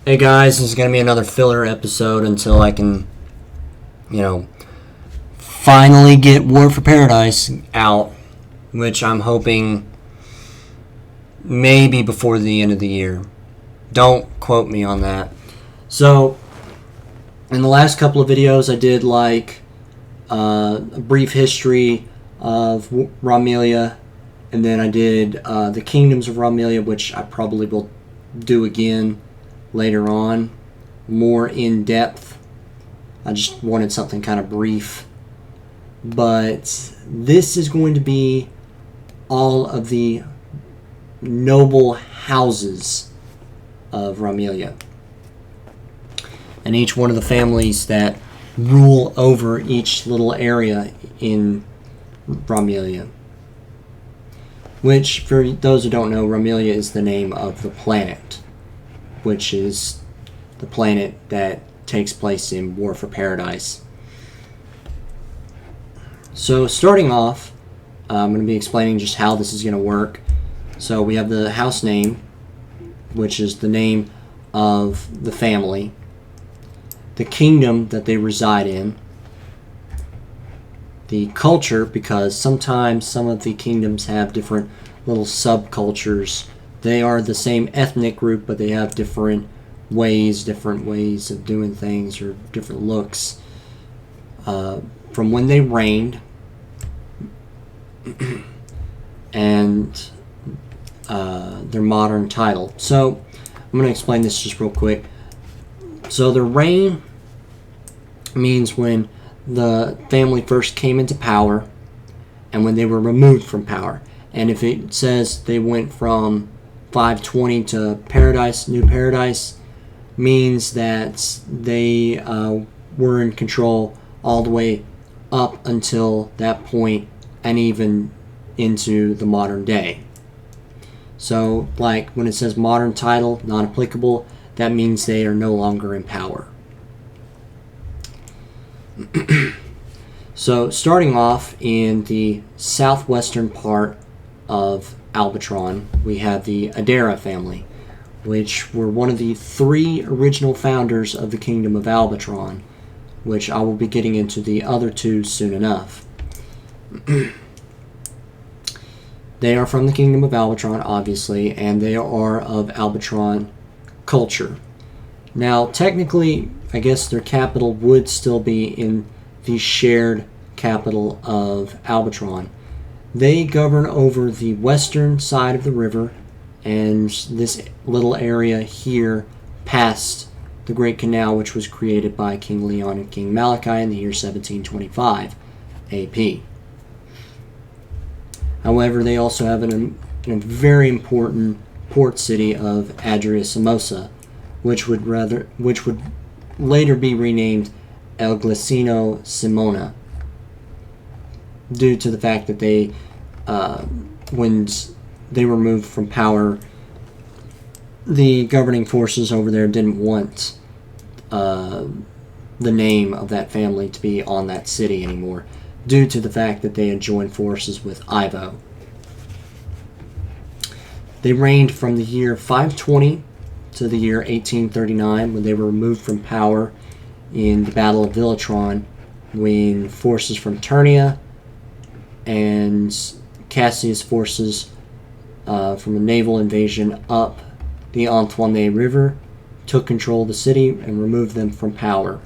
Hey guys, this is going to be another filler episode until I can, finally get War for Paradise out, which I'm hoping maybe before the end of the year. Don't quote me on that. So, in the last couple of videos, I did a brief history of Romilya, and then I did the Kingdoms of Romilya, which I probably will do again later on, more in depth. I just wanted something kind of brief. But this is going to be all of the noble houses of Romilya, and each one of the families that rule over each little area in Romilya. Which, for those who don't know, Romilya is the name of the planet, which is the planet that takes place in War for Paradise. So starting off, I'm going to be explaining just how this is going to work. So we have the house name, which is the name of the family, the kingdom that they reside in, the culture, because sometimes some of the kingdoms have different little subcultures. They are the same ethnic group, but they have different ways of doing things, or different looks from when they reigned, and their modern title. So I'm going to explain this just real quick. So the reign means when the family first came into power and when they were removed from power. And if it says they went from 520 to Paradise, New Paradise, means that they were in control all the way up until that point and even into the modern day. So, like when it says modern title, not applicable, that means they are no longer in power. So, starting off in the southwestern part of Albatron, we have the Adara family, which were one of the 3 original founders of the Kingdom of Albatron, which I will be getting into the other 2 soon enough. They are from the Kingdom of Albatron, obviously, and they are of Albatron culture. Now, technically, I guess their capital would still be in the shared capital of Albatron. They govern over the western side of the river, and this little area here past the Great Canal, which was created by King Leon and King Malachi in the year 1725 AP. However, they also have a very important port city of Adria-Samosa, which would later be renamed El Glicino Simona, due to the fact that they, when they were removed from power, the governing forces over there didn't want the name of that family to be on that city anymore, due to the fact that they had joined forces with Ivo. They reigned from the year 520 to the year 1839, when they were removed from power in the Battle of Villatron, when forces from Turnia and Cassius' forces from a naval invasion up the Antoine River took control of the city and removed them from power.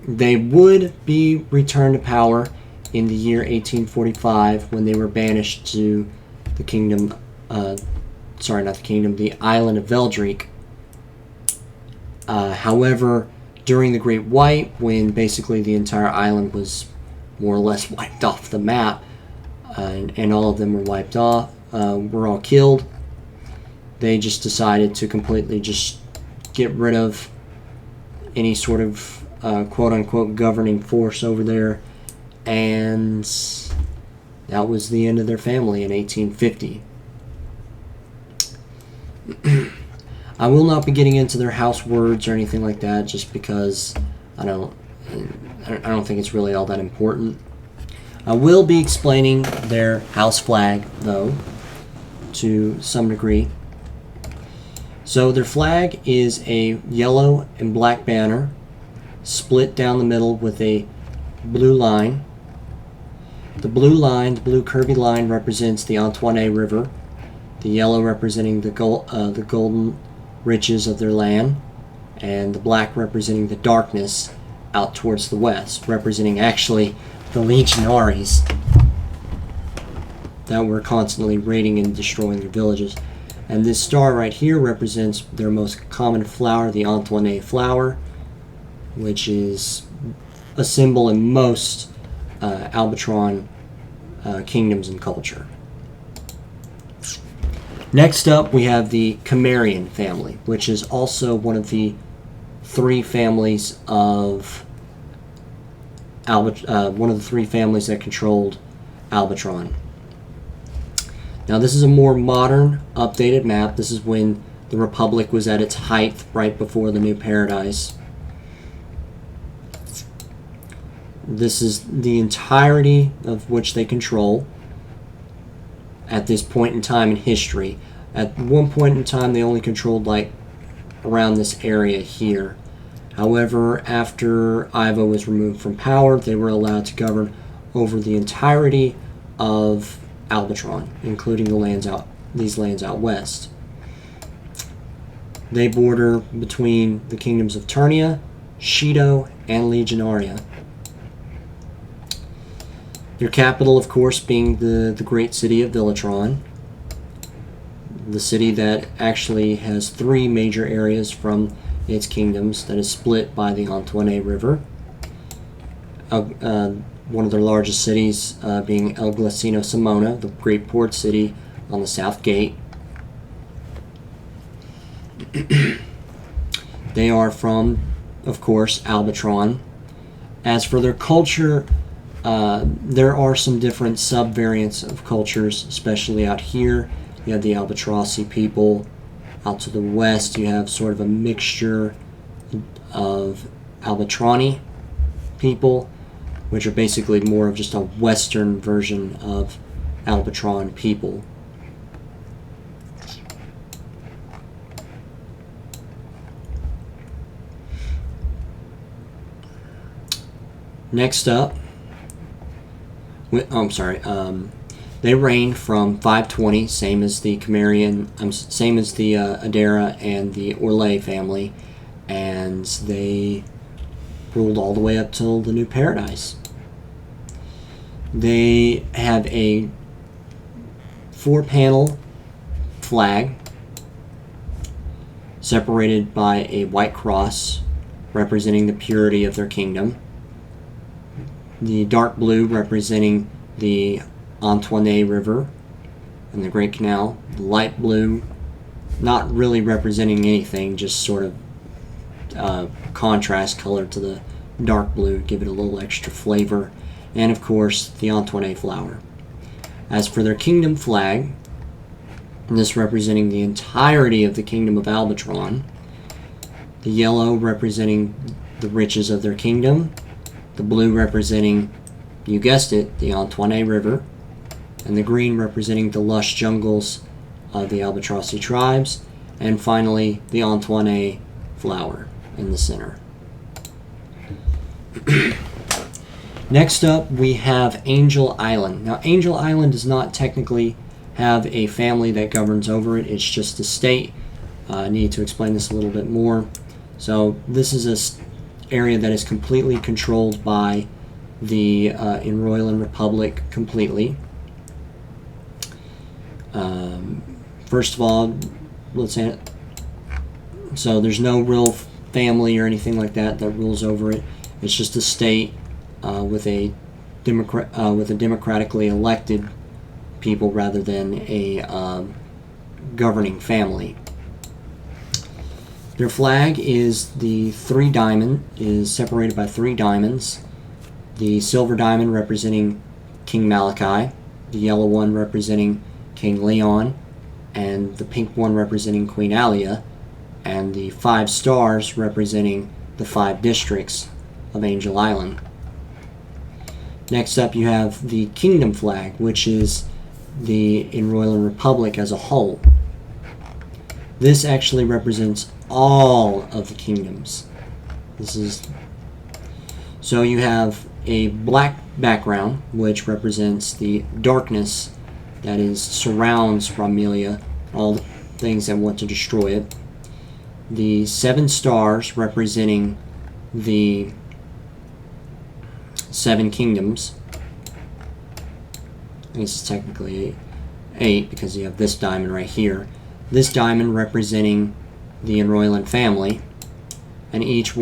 They would be returned to power in the year 1845 when they were banished to the kingdom, the island of Veldreek. However, during the Great White, when basically the entire island was more or less wiped off the map, and all of them were wiped off, were all killed, they just decided to completely just get rid of any sort of quote-unquote governing force over there, and that was the end of their family in 1850. I will not be getting into their house words or anything like that, just because I don't think it's really all that important. I will be explaining their house flag, though, to some degree. So their flag is a yellow and black banner split down the middle with a blue line. The blue line, the blue curvy line, represents the Antoine River, the yellow representing the golden riches of their land, and the black representing the darkness out towards the west, representing actually the legionaries that were constantly raiding and destroying their villages. And this star right here represents their most common flower, the Antoine flower, which is a symbol in most Albatron kingdoms and culture. Next up, we have the Cimmerian family, which is also one of the three families of one of the three families that controlled Albatron. Now, this is a more modern, updated map. This is when the Republic was at its height, right before the New Paradise. This is the entirety of which they control at this point in time in history. At one point in time, they only controlled like around this area here. However, after Ivo was removed from power, they were allowed to govern over the entirety of Albatron, including these lands out west. They border between the kingdoms of Turnia, Shido, and Legionaria. Their capital, of course, being the great city of Villatron, the city that actually has three major areas from its kingdoms that is split by the Antoine River. One of their largest cities being El Glacino Simona, the great port city on the south gate. They are from, of course, Albatron. As for their culture, there are some different sub-variants of cultures, especially out here. You have the Albatrosi people. Out to the west, you have sort of a mixture of Albatroni people, which are basically more of just a western version of Albatron people. Next up, they reign from 520, same as the Cimmerian, same as the Adara and the Orlais family, and they ruled all the way up till the New Paradise. They have a 4-panel flag separated by a white cross representing the purity of their kingdom. The dark blue representing the Antoine River and the Great Canal. The light blue not really representing anything, just sort of contrast color to the dark blue, give it a little extra flavor. And of course, the Antoine flower. As for their kingdom flag, this representing the entirety of the kingdom of Albatron, the yellow representing the riches of their kingdom, the blue representing, you guessed it, the Antoine River, and the green representing the lush jungles of the Albatrosi tribes, and finally the Antoine flower in the center. Next up, we have Angel Island. Now, Angel Island does not technically have a family that governs over it. It's just a state. I need to explain this a little bit more. So this is an area that is completely controlled by the Enroylan Republic completely. First of all, let's say it. So there's no real family or anything like that rules over it. It's just a state with a democratically elected people rather than a governing family. Their flag is the is separated by 3 diamonds. The silver diamond representing King Malachi, the yellow one representing King Leon, and the pink one representing Queen Alia, and the 5 stars representing the 5 districts of Angel Island. Next up, you have the Kingdom flag, which is the Enroylan Republic as a whole. This actually represents all of the kingdoms. This is so you have a black background, which represents the darkness that surrounds Romilya, all the things that want to destroy it. The 7 stars representing the 7 kingdoms. This is technically 8 because you have this diamond right here. This diamond representing the Enroyland family, and each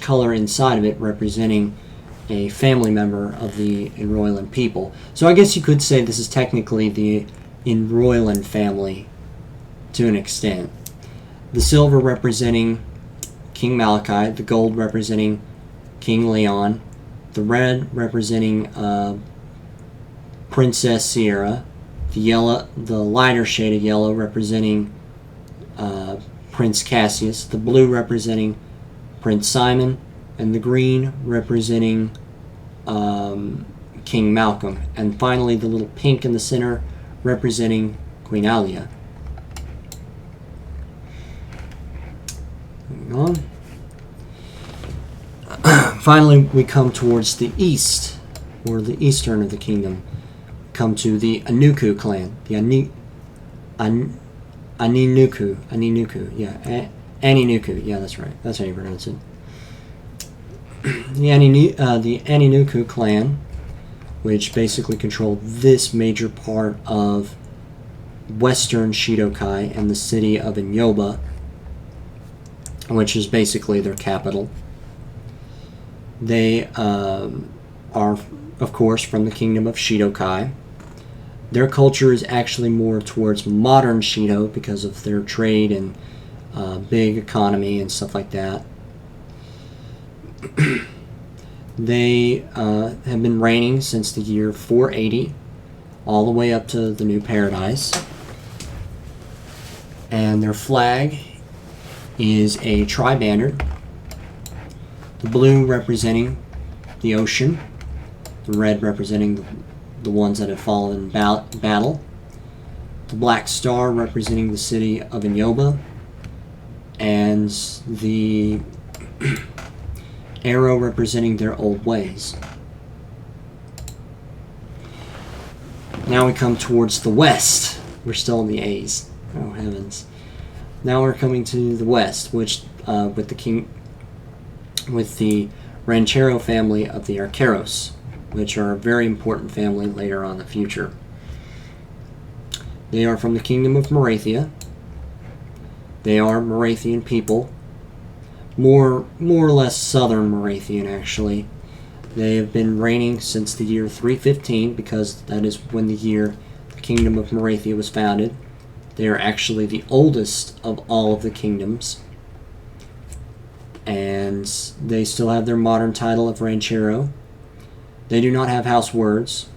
color inside of it representing a family member of the Enroyland people. So I guess you could say this is technically the Enroyland family to an extent. The silver representing King Malachi, the gold representing King Leon, the red representing Princess Sierra, the lighter shade of yellow representing Prince Cassius, the blue representing Prince Simon, and the green representing King Malcolm, and finally the little pink in the center representing Queen Alia. Moving on. Finally, we come towards the east, or the eastern of the kingdom. Come to the Anuku clan, the Aninuku, yeah, Aninuku, yeah, that's right. That's how you pronounce it. The Aninuku clan, which basically controlled this major part of western Shidokai and the city of Inyoba, which is basically their capital. They are, of course, from the kingdom of Shidokai. Their culture is actually more towards modern Shido because of their trade and big economy and stuff like that. They have been reigning since the year 480 all the way up to the New Paradise. And their flag is a tri-banner. The blue representing the ocean, the red representing the ones that have fallen in battle, the black star representing the city of Inyoba, and the arrow representing their old ways. Now we come towards the west. We're still in the A's. Oh heavens! Now we're coming to the west, which with the Ranchero family of the Arqueros, which are a very important family later on in the future. They are from the kingdom of Morathia. They are Morathian people. More or less southern Morathian, actually. They have been reigning since the year 315, because that is when the kingdom of Morathia was founded. They are actually the oldest of all of the kingdoms. And they still have their modern title of Ranchero. They do not have house words.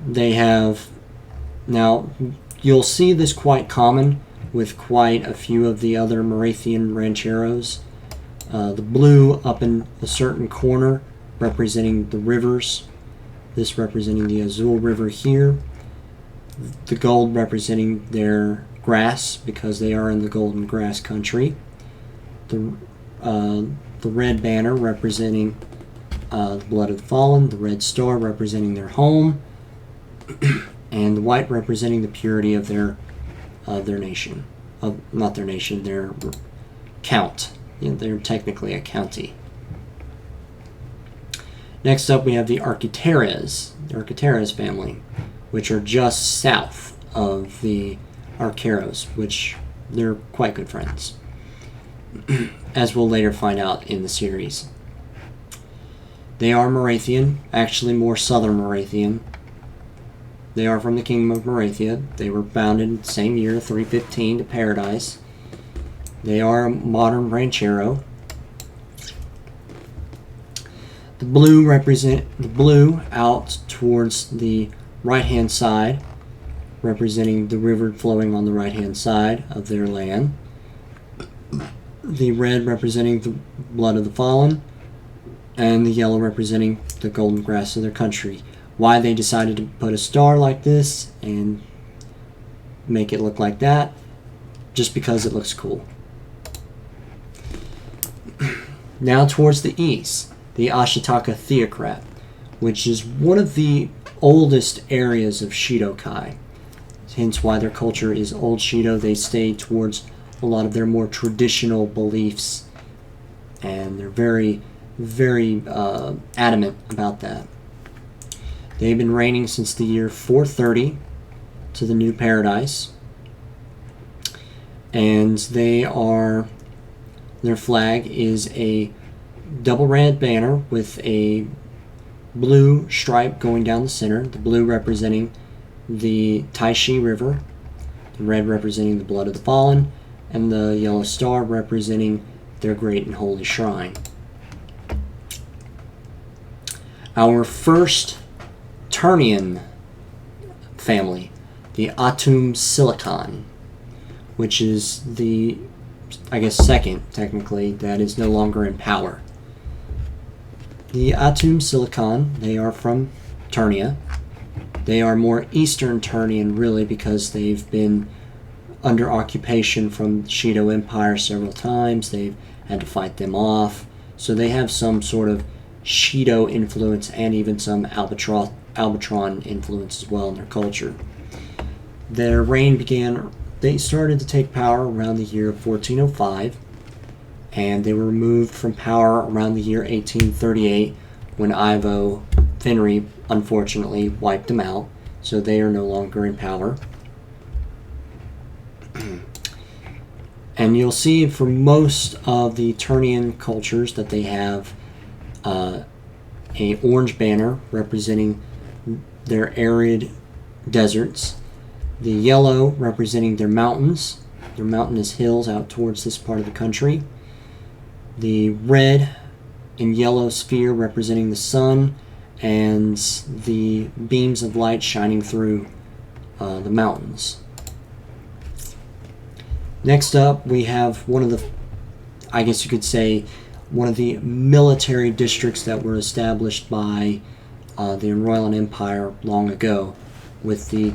They have... Now, you'll see this quite common with quite a few of the other Morathian Rancheros. The blue up in a certain corner representing the rivers. This representing the Azul River here. The gold representing their grass, because they are in the golden grass country. The red banner representing the blood of the fallen. The red star representing their home. And the white representing the purity of their nation. Not their nation, their count. You know, they're technically a county. Next up we have the Arquiteras family, which are just south of the Arqueros, which they're quite good friends, as we'll later find out in the series. They are Morathian, actually more southern Morathian. They are from the kingdom of Morathia. They were founded the same year, 315, to Paradise. They are a modern ranchero. The blue out towards the right-hand side, representing the river flowing on the right-hand side of their land. The red representing the blood of the fallen, and the yellow representing the golden grass of their country. Why they decided to put a star like this and make it look like that just because it looks cool. Now towards the east, the Ashitaka Theocrat, which is one of the oldest areas of Shidokai. Hence why their culture is Old Shido. They stay towards a lot of their more traditional beliefs, and they're very, very adamant about that. They've been reigning since the year 430 to the New Paradise, and their flag is a double red banner with a blue stripe going down the center, the blue representing the Taishi River, the red representing the blood of the fallen, and the yellow star representing their great and holy shrine. Our first Turnian family, the Atum Silicon, which is the, I guess, second, technically, that is no longer in power. The Atum Silicon, they are from Turnia. They are more Eastern Turnian, really, because they've been under occupation from the Shido Empire several times. They've had to fight them off. So they have some sort of Shido influence and even some Albatron influence as well in their culture. Their reign they started to take power around the year 1405, and they were removed from power around the year 1838 when Ivo Fenry unfortunately wiped them out, so they are no longer in power. And you'll see for most of the Turnian cultures that they have a orange banner representing their arid deserts, the yellow representing their mountainous hills out towards this part of the country, the red and yellow sphere representing the sun and the beams of light shining through the mountains. Next up, we have one of the, I guess you could say, one of the military districts that were established by the Royal Empire long ago, with the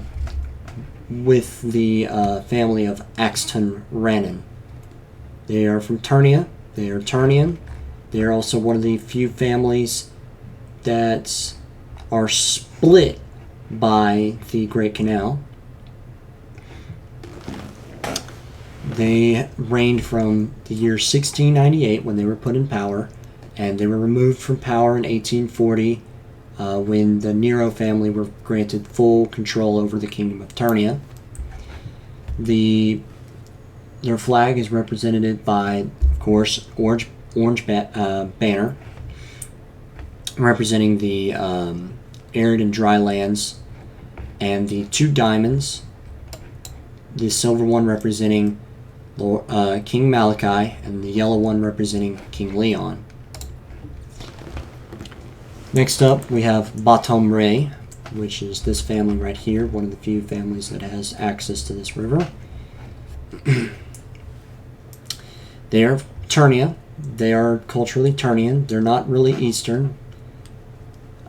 family of Axton Rannon. They are from Turnia. They are Turnian. They are also one of the few families that are split by the Great Canal. They reigned from the year 1698 when they were put in power, and they were removed from power in 1840 when the Nero family were granted full control over the Kingdom of Turnia. Their flag is represented by, of course, orange banner representing the arid and dry lands, and the two diamonds, the silver one representing King Malachi and the yellow one representing King Leon. Next up, we have Batom Ray, which is this family right here, one of the few families that has access to this river. They are Turnia. They are culturally Turnian. They're not really Eastern.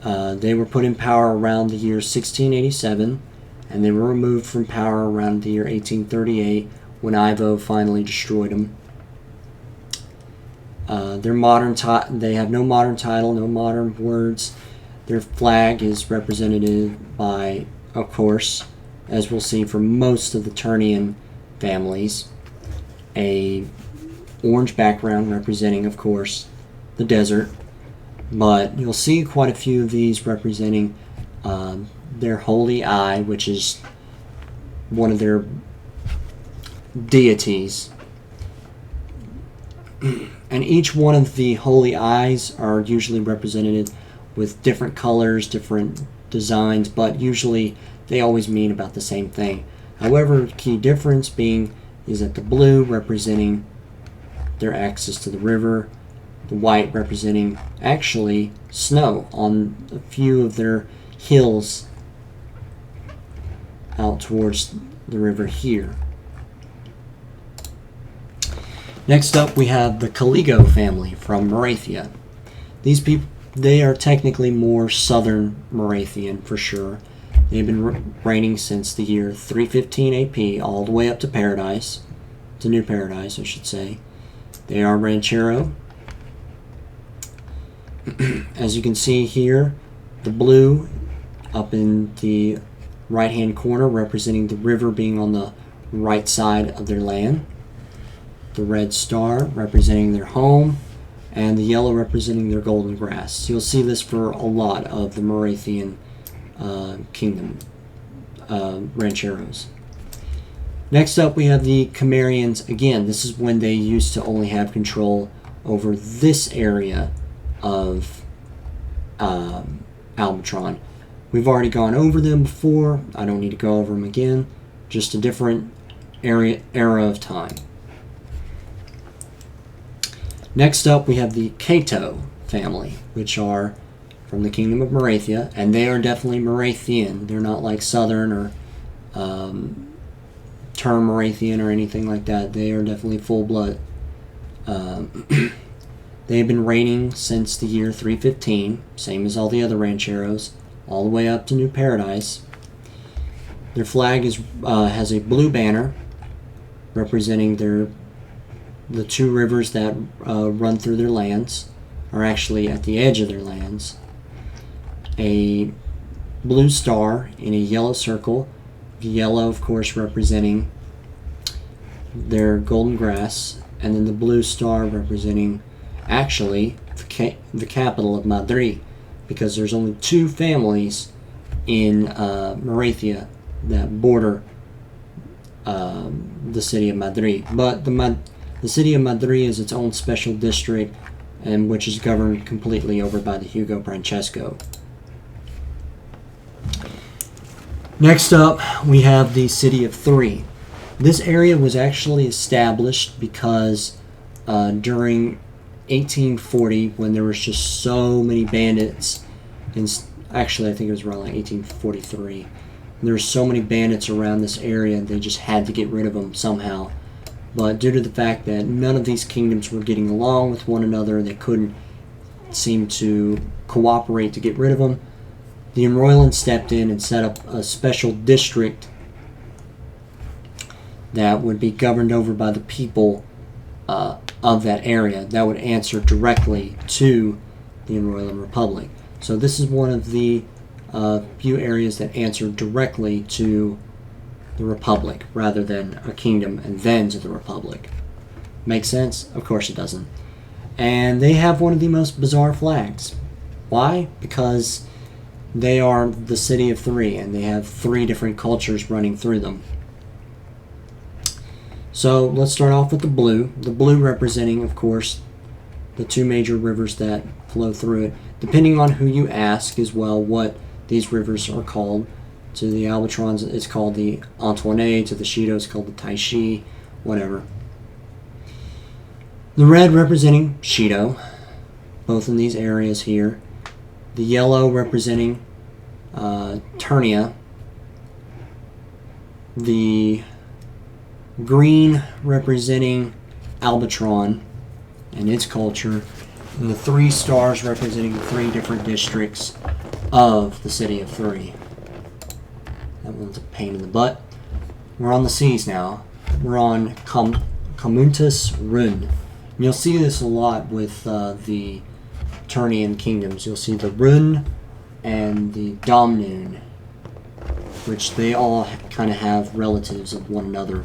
They were put in power around the year 1687, and they were removed from power around the year 1838 when Ivo finally destroyed them. They have no modern title, no modern words. Their flag is represented by, of course, as we'll see for most of the Turnian families, a orange background representing, of course, the desert. But you'll see quite a few of these representing their holy eye, which is one of their deities. And each one of the holy eyes are usually represented with different colors, different designs, but usually they always mean about the same thing. However, key difference being is that the blue representing their access to the river, the white representing actually snow on a few of their hills out towards the river here. Next up, we have the Caligo family from Morathia. These people, they are technically more southern Morathian for sure. They've been reigning since the year 315 AP, all the way up to Paradise, to New Paradise, I should say. They are Ranchero. As you can see here, the blue up in the right-hand corner representing the river being on the right side of their land. The red star representing their home, and the yellow representing their golden grass. You'll see this for a lot of the Morathian kingdom rancheros. Next up, we have the Cimmerians. Again, this is when they used to only have control over this area of Albatron. We've already gone over them before. I don't need to go over them again. Just a different era of time. Next up, we have the Cato family, which are from the Kingdom of Morathia, and they are definitely Morathian. They're not like Southern or Term Morathian or anything like that. They are definitely full-blood. They've been reigning since the year 315, same as all the other rancheros, all the way up to New Paradise. Their flag has a blue banner representing the two rivers that run through their lands, are actually at the edge of their lands. A blue star in a yellow circle, the yellow of course representing their golden grass, and then the blue star representing actually the capital of Madrid, because there's only two families in Morathia that border the city of Madrid. But the city of Madrid is its own special district, and which is governed completely over by the Hugo Francesco. Next up, we have the City of Three. This area was actually established because during 1840, when there was just so many bandits, and actually I think it was around like 1843, there were so many bandits around this area, and they just had to get rid of them somehow. But due to the fact that none of these kingdoms were getting along with one another, they couldn't seem to cooperate to get rid of them, the Enroyland stepped in and set up a special district that would be governed over by the people of that area that would answer directly to the Enroyland Republic. So this is one of the few areas that answer directly to the Republic rather than a kingdom and then to the Republic. Make sense? Of course it doesn't. And they have one of the most bizarre flags. Why? Because they are the City of Three, and they have three different cultures running through them. So let's start off with the blue. The blue representing, of course, the two major rivers that flow through it. Depending on who you ask as well what these rivers are called. To the Albatrons, it's called the Antoine. To the Shido, it's called the Taishi. Whatever. The red representing Shido, both in these areas here. The yellow representing Turnia. The green representing Albatron and its culture. And the three stars representing the three different districts of the City of Three. That one's a pain in the butt. We're on the seas now. We're on Communtas Run. And you'll see this a lot with the Turnian kingdoms. You'll see the Run and the Domnun, which they all kind of have relatives of one another.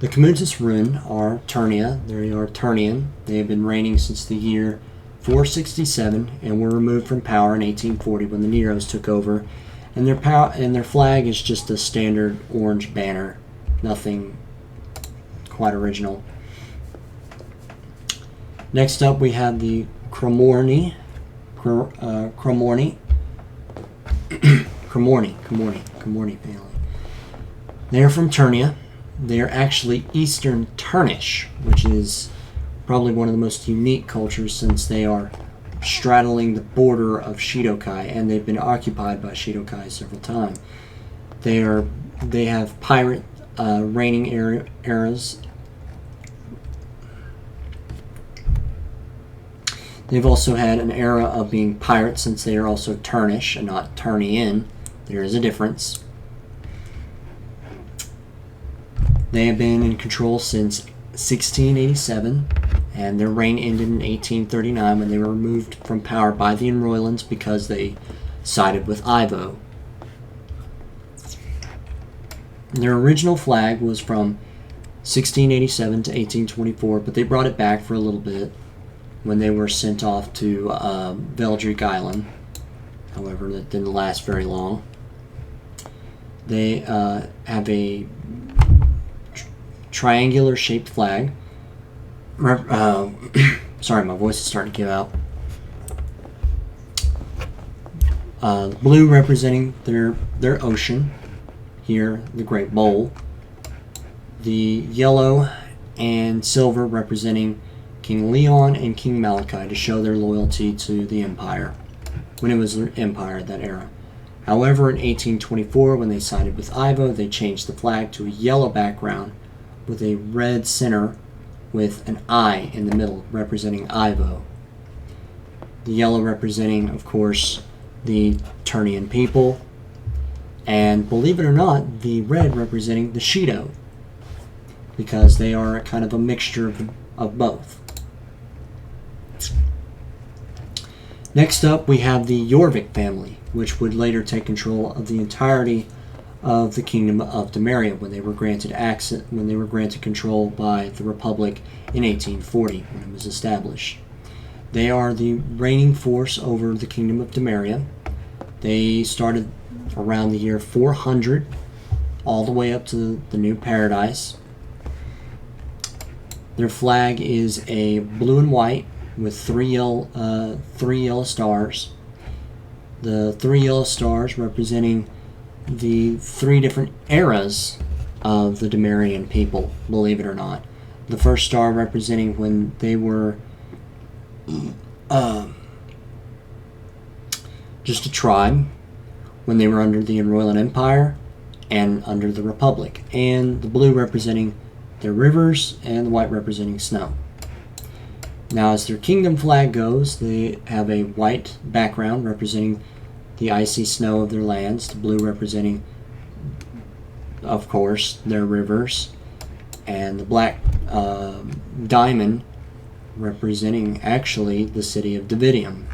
The Communtas Run are Turnia. They are Turnian. They have been reigning since the year 467 and were removed from power in 1840 when the Neros took over. And their flag is just a standard orange banner, nothing quite original. Next up, we have the Cromorni family. They are from Turnia. They are actually Eastern Turnish, which is probably one of the most unique cultures since they are straddling the border of Shidokai, and they've been occupied by Shidokai several times. They have pirate reigning eras. They've also had an era of being pirates since they are also Turnish and not Turnian, There is a difference. They have been in control since 1687, and their reign ended in 1839 when they were removed from power by the Enroylands because they sided with Ivo. Their original flag was from 1687 to 1824, but they brought it back for a little bit when they were sent off to Veldreek Island. However, that didn't last very long. They have a triangular shaped flag. Sorry, my voice is starting to give out. The blue representing their ocean, here the Great Bowl. The yellow and silver representing King Leon and King Malachi to show their loyalty to the Empire, when it was the Empire at that era. However, in 1824, when they sided with Ivo, they changed the flag to a yellow background with a red center with an I in the middle representing Ivo. The yellow representing, of course, the Turnian people, and believe it or not, the red representing the Shido, because they are kind of a mixture of both. Next up, we have the Jorvik family, which would later take control of the entirety of the Kingdom of Demeria when they were granted control by the Republic in 1840 when it was established. They are the reigning force over the Kingdom of Demeria. They started around the year 400 all the way up to the New Paradise. Their flag is a blue and white with three yellow stars. The three yellow stars representing the three different eras of the Demerian people, believe it or not. The first star representing when they were just a tribe, when they were under the Enroylan Empire and under the Republic, and the blue representing their rivers and the white representing snow. Now, as their kingdom flag goes, they have a white background representing the icy snow of their lands, the blue representing, of course, their rivers, and the black diamond representing actually the city of Davidium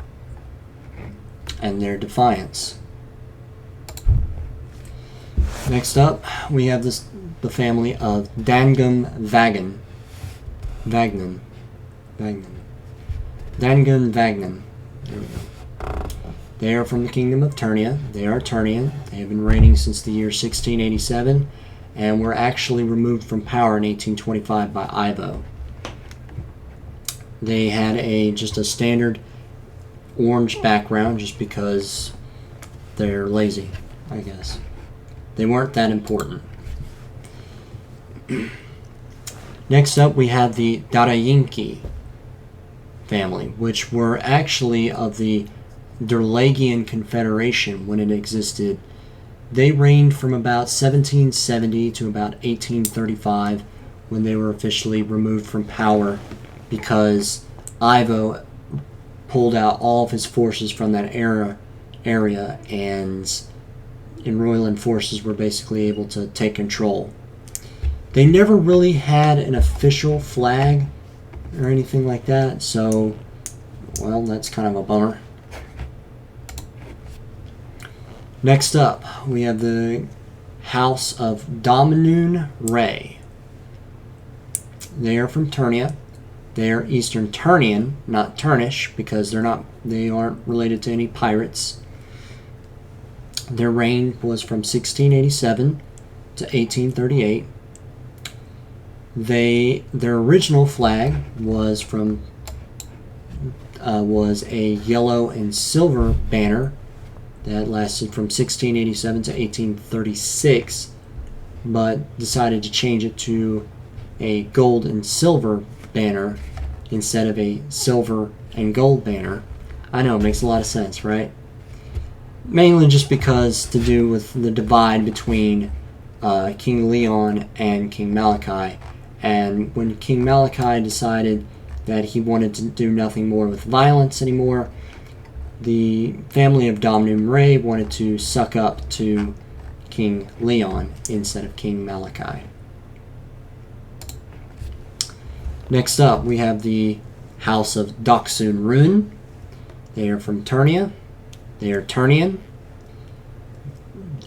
and their defiance. Next up, we have the family of Dangum Vagn. Vagnan. Dangun Vagnan. There we go. They are from the Kingdom of Turnia. They are Turnian. They have been reigning since the year 1687 and were actually removed from power in 1825 by Ivo. They had just a standard orange background just because they're lazy, I guess. They weren't that important. Next up, we have the Darayinki family, which were actually of the Durlagian Confederation when it existed. They reigned from about 1770 to about 1835 when they were officially removed from power because Ivo pulled out all of his forces from that area and Enroylan forces were basically able to take control. They never really had an official flag or anything like that, so, well, that's kind of a bummer. Next up, we have the House of Dominoon Ray. They are from Turnia. They are Eastern Turnian, not Turnish, because they aren't related to any pirates. Their reign was from 1687 to 1838. Their original flag was a yellow and silver banner that lasted from 1687 to 1836, but decided to change it to a gold and silver banner instead of a silver and gold banner. I know, it makes a lot of sense, right? Mainly just because to do with the divide between King Leon and King Malachi. And when King Malachi decided that he wanted to do nothing more with violence anymore, the family of Domnum Ray wanted to suck up to King Leon instead of King Malachi. Next up, we have the House of Doksun Run. They are from Turnia. They are Turnian.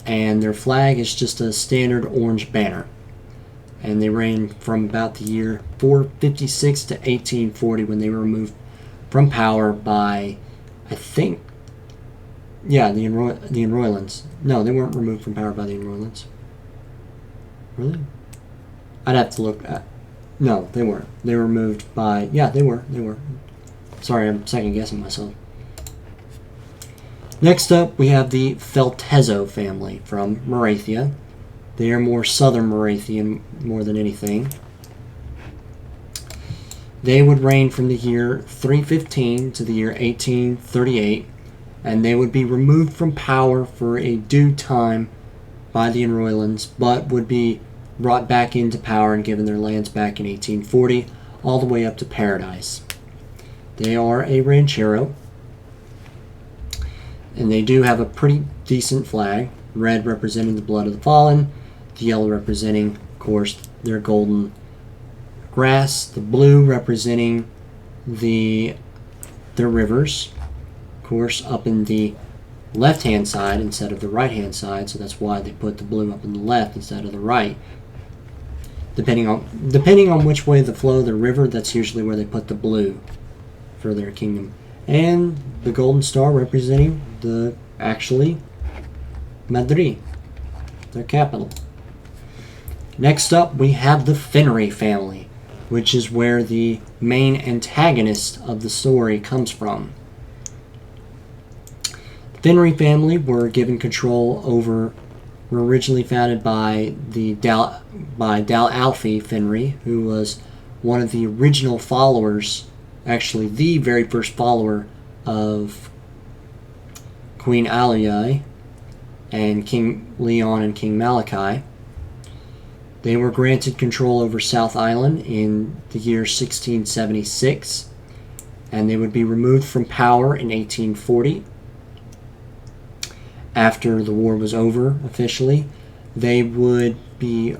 And their flag is just a standard orange banner. And they reigned from about the year 456 to 1840 when they were removed from power by, I think, yeah, the Enroylands. No, they weren't removed from power by the Enroylands. Really? I'd have to look at. No, they weren't. They were removed by. Yeah, they were. They were. Sorry, I'm second guessing myself. Next up, we have the Feltezo family from Morathia. They are more southern Morathian more than anything. They would reign from the year 315 to the year 1838, and they would be removed from power for a due time by the Enroylands, but would be brought back into power and given their lands back in 1840, all the way up to Paradise. They are a ranchero, and they do have a pretty decent flag, red representing the blood of the fallen, the yellow representing, of course, their golden grass, the blue representing their rivers, of course, up in the left-hand side instead of the right-hand side, so that's why they put the blue up in the left instead of the right. Depending on which way they flow the river, that's usually where they put the blue for their kingdom. And the golden star representing actually Madrid, their capital. Next up, we have the Finri family, which is where the main antagonist of the story comes from. The Finri family were given control were originally founded by Dal Alfie Finri, who was one of the original followers, actually the very first follower of Queen Aliai and King Leon and King Malachi. They were granted control over South Island in the year 1676, and they would be removed from power in 1840. After the war was over officially, they would be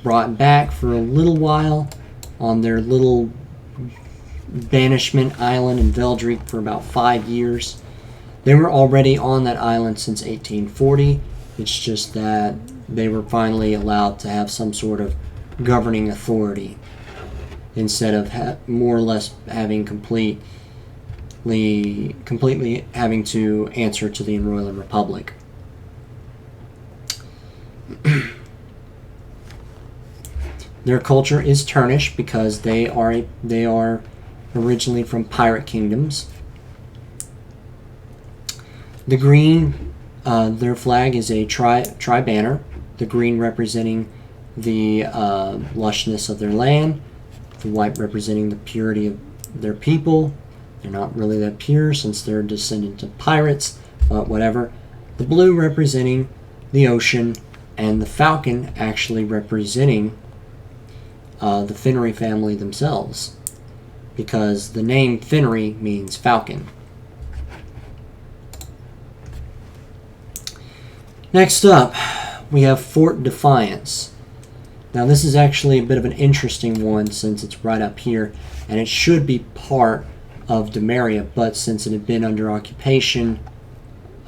brought back for a little while on their little banishment island in Veldrick for about 5 years. They were already on that island since 1840. It's just that they were finally allowed to have some sort of governing authority instead of more or less having completely having to answer to the Enroyland Republic. Their culture is Turnish because they are originally from pirate kingdoms. The green, their flag is a tri-banner. The green representing the lushness of their land, the white representing the purity of their people. They're not really that pure since they're a descendant of pirates, but whatever. The blue representing the ocean, and the falcon actually representing the Finri family themselves, because the name Finri means falcon. Next up, we have Fort Defiance. Now this is actually a bit of an interesting one since it's right up here, and it should be part of Demaria, but since it had been under occupation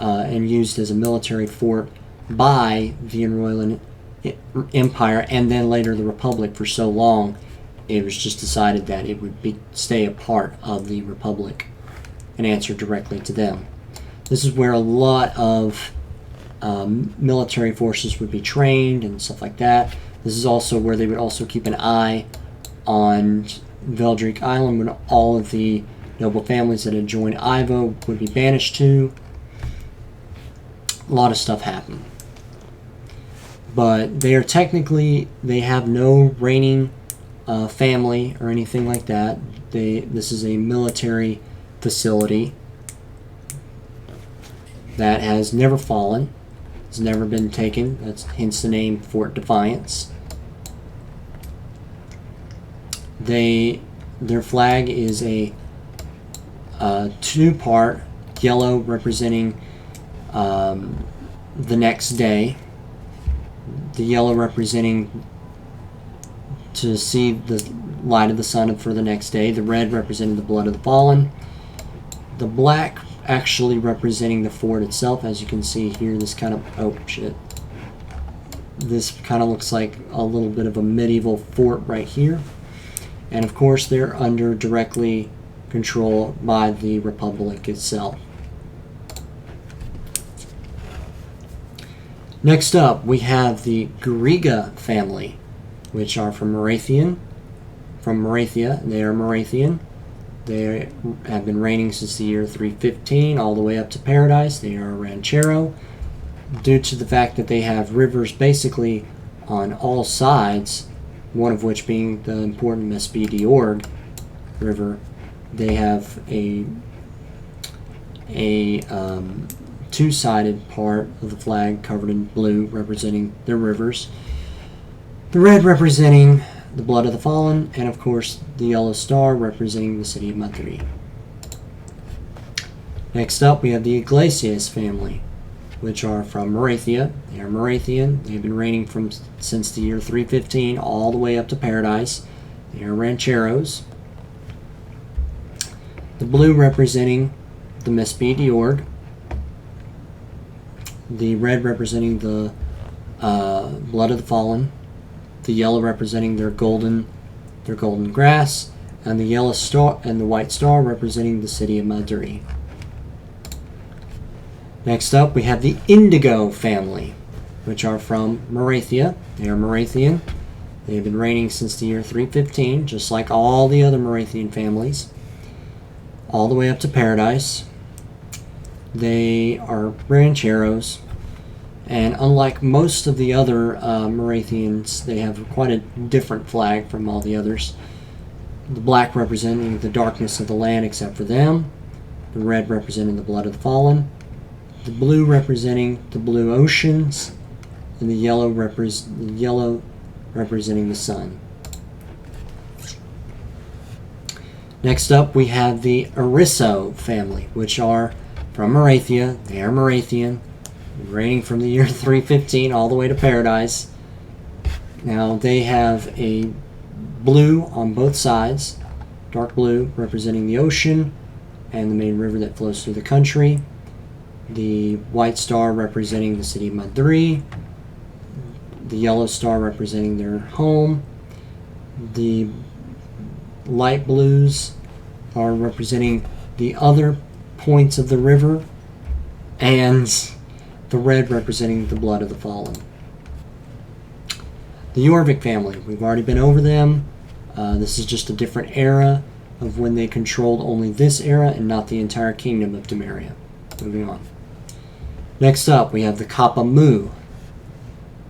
and used as a military fort by the Enroyland Empire and then later the Republic for so long, it was just decided that it would stay a part of the Republic and answer directly to them. This is where a lot of military forces would be trained and stuff like that. This is also where they would also keep an eye on Veldrick Island when all of the noble families that had joined Ivo would be banished to. A lot of stuff happened. But they have no reigning family or anything like that. This is a military facility that has never fallen. It's never been taken. That's hence the name Fort Defiance. Their flag is a two-part yellow representing the next day, the yellow representing to see the light of the sun for the next day, the red representing the blood of the fallen, the black actually representing the fort itself. As you can see here, this kind of, oh shit, this kind of looks like a little bit of a medieval fort right here. And of course they're under directly control by the Republic itself. Next up, we have the Griga family, which are from Morathia. They are Morathian. They have been reigning since the year 315 all the way up to Paradise. They are a ranchero. Due to the fact that they have rivers basically on all sides, one of which being the important Mespi Diorg River, they have a two-sided part of the flag covered in blue representing their rivers, the red representing the blood of the fallen, and of course the yellow star representing the city of Madrid. Next up, we have the Iglesias family, which are from Morathia. They are Morathian. They've been reigning since the year 315 all the way up to Paradise. They are rancheros. The blue representing the Mespi Diorg, the red representing the blood of the fallen, the yellow representing their golden grass, and the yellow star and the white star representing the city of Madrid. Next up, we have the Indigo family, which are from Morathia. They are Morathian. They have been reigning since the year 315, just like all the other Morathian families, all the way up to Paradise. They are rancheros, and unlike most of the other Morathians, they have quite a different flag from all the others. The black representing the darkness of the land except for them, the red representing the blood of the fallen, the blue representing the blue oceans, and the yellow representing the sun. Next up, we have the Ariso family, which are from Morathia. They are Morathian, reigning from the year 315 all the way to Paradise. Now, they have a blue on both sides, dark blue representing the ocean and the main river that flows through the country, the white star representing the city of Madrid, the yellow star representing their home, the light blues are representing the other points of the river, and the red representing the blood of the fallen. The Jorvik family, we've already been over them. This is just a different era of when they controlled only this era and not the entire kingdom of Temeria. Moving on. Next up, we have the Kappa Mu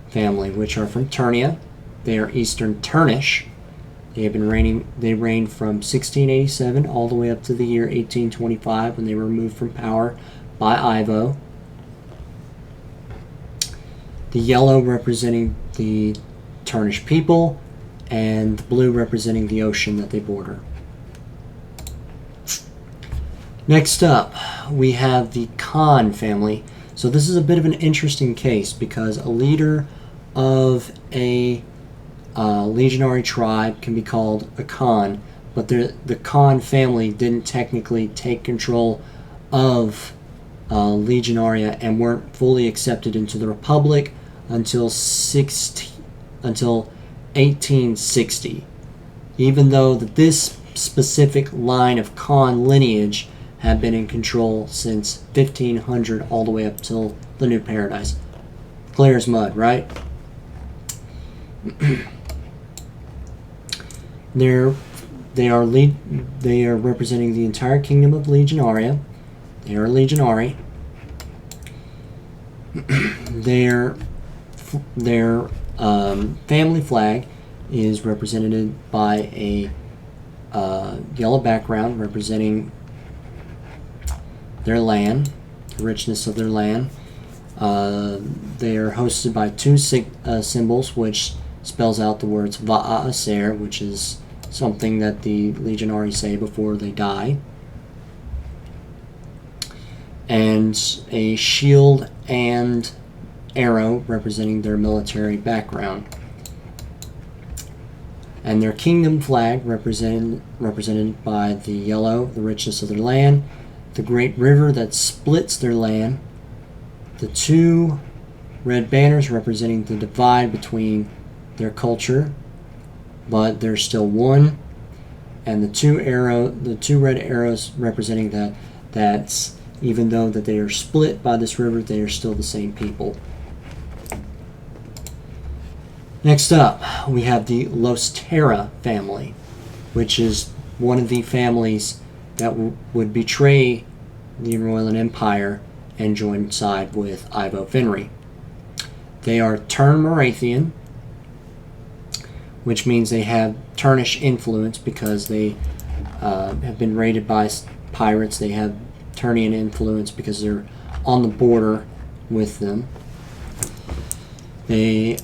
family, which are from Turnia. They are Eastern Turnish. They reigned from 1687 all the way up to the year 1825 when they were removed from power by Ivo. The yellow representing the Turnish people, and the blue representing the ocean that they border. Next up, we have the Khan family. So this is a bit of an interesting case because a leader of a legionary tribe can be called a Khan, but the Khan family didn't technically take control of Legionaria and weren't fully accepted into the Republic until 1860. Even though this specific line of Khan lineage had been in control since 1500 all the way up till the New Paradise. Clear as mud, right? They are representing the entire kingdom of Legionaria. They are Legionari. Their family flag is represented by a yellow background representing their land, the richness of their land. They are hosted by two symbols, which spells out the words Va'a Aser, which is something that the Legionari say before they die. and a shield and arrow representing their military background. And their kingdom flag represented by the yellow, the richness of their land, the great river that splits their land, the two red banners representing the divide between their culture, but they're still one, and the two red arrows representing that's even though that they are split by this river, they are still the same people. Next up, we have the Los Terra family, which is one of the families that would betray the Royal Empire and join side with Ivo Fenry. They are Turn Morathian, which means they have Turnish influence because they have been raided by pirates. They have Turnian influence because they're on the border with them. They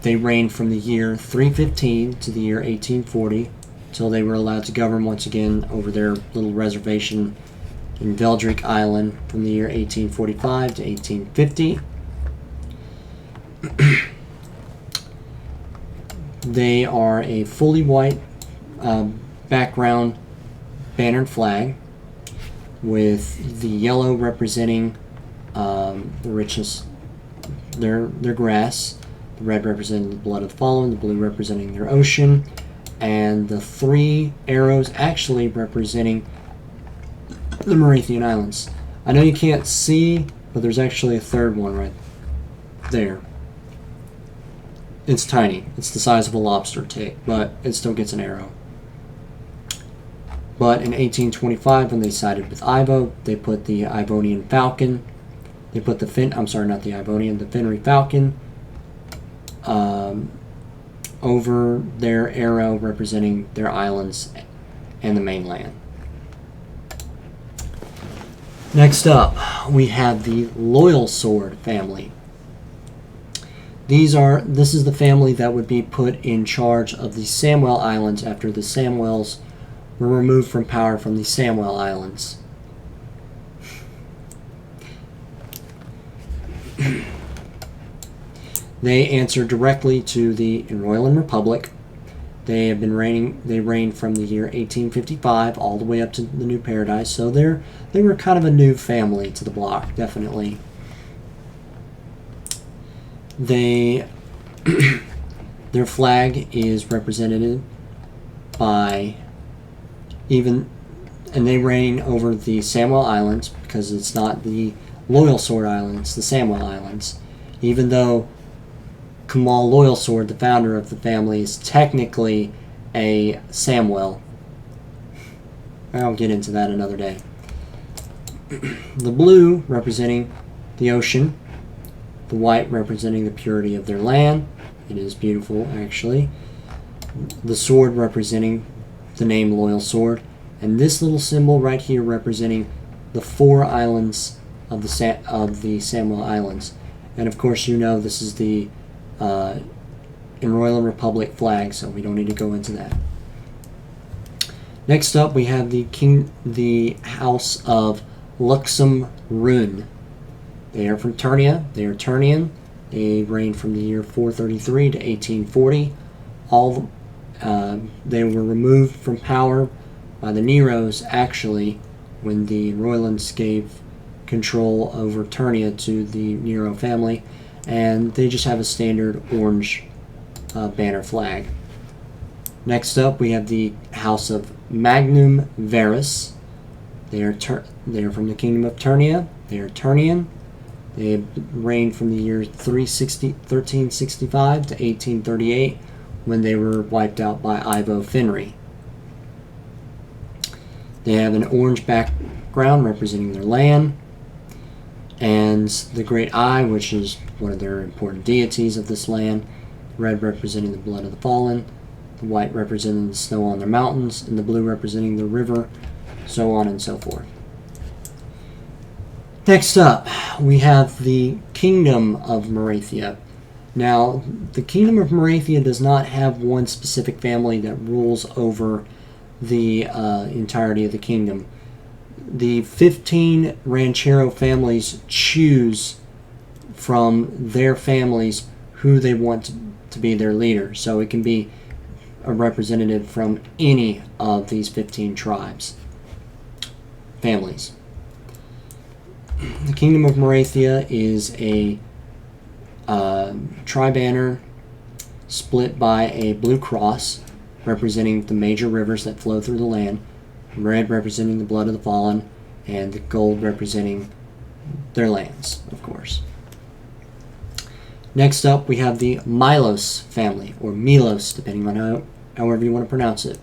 reigned from the year 315 to the year 1840 until they were allowed to govern once again over their little reservation in Veldrick Island from the year 1845 to 1850. They are a fully white background banner and flag with the yellow representing the richness, their grass, the red representing the blood of the fallen, the blue representing their ocean, and the three arrows actually representing the Morathian Islands. I know you can't see, but there's actually a third one right there. It's tiny. It's the size of a lobster tick, but it still gets an arrow. But in 1825, when they sided with Ivo, they put the Ivonian Falcon. They put the Fenry Falcon over their arrow representing their islands and the mainland. Next up, we have the Loyal Sword family. This is the family that would be put in charge of the Samwell Islands after the Samwells were removed from power from the Samwell Islands. They answer directly to the Enroyland Republic. They have been reigning. They reigned from the year 1855 all the way up to the New Paradise. So they were kind of a new family to the block, definitely. Their flag is represented by and they reign over the Samwell Islands because it's not the Loyal Sword Islands, the Samwell Islands. Even though Kamal Loyal Sword, the founder of the family, is technically a Samwell. I'll get into that another day. The blue representing the ocean, the white representing the purity of their land. It is beautiful, actually. The sword representing the name Loyal Sword, and this little symbol right here representing the 4 islands of the Samwell Islands. And of course, you know this is the Enroyland Republic flag, so we don't need to go into that. Next up, we have the House of Luxem Run. They are from Turnia. They are Turnian. They reigned from the year 433 to 1840. They were removed from power by the Neros, actually, when the Roylands gave control over Turnia to the Nero family, and they just have a standard orange banner flag. Next up, we have the House of Magnum Varus. They are from the Kingdom of Turnia. They are Turnian. They reigned from the year 1365 to 1838, when they were wiped out by Ivo Fenry. They have an orange background representing their land, and the Great Eye, which is one of their important deities of this land, red representing the blood of the fallen, the white representing the snow on their mountains, and the blue representing the river, so on and so forth. Next up, we have the Kingdom of Morathia. Now, the Kingdom of Morathia does not have one specific family that rules over the entirety of the kingdom. the 15 ranchero families choose from their families who they want to be their leader. So it can be a representative from any of these 15 tribes, families. The Kingdom of Morathia is a tri-banner split by a blue cross representing the major rivers that flow through the land, red representing the blood of the fallen, and the gold representing their lands, of course. Next up, we have the Milos family, or Milos, depending on however you want to pronounce it.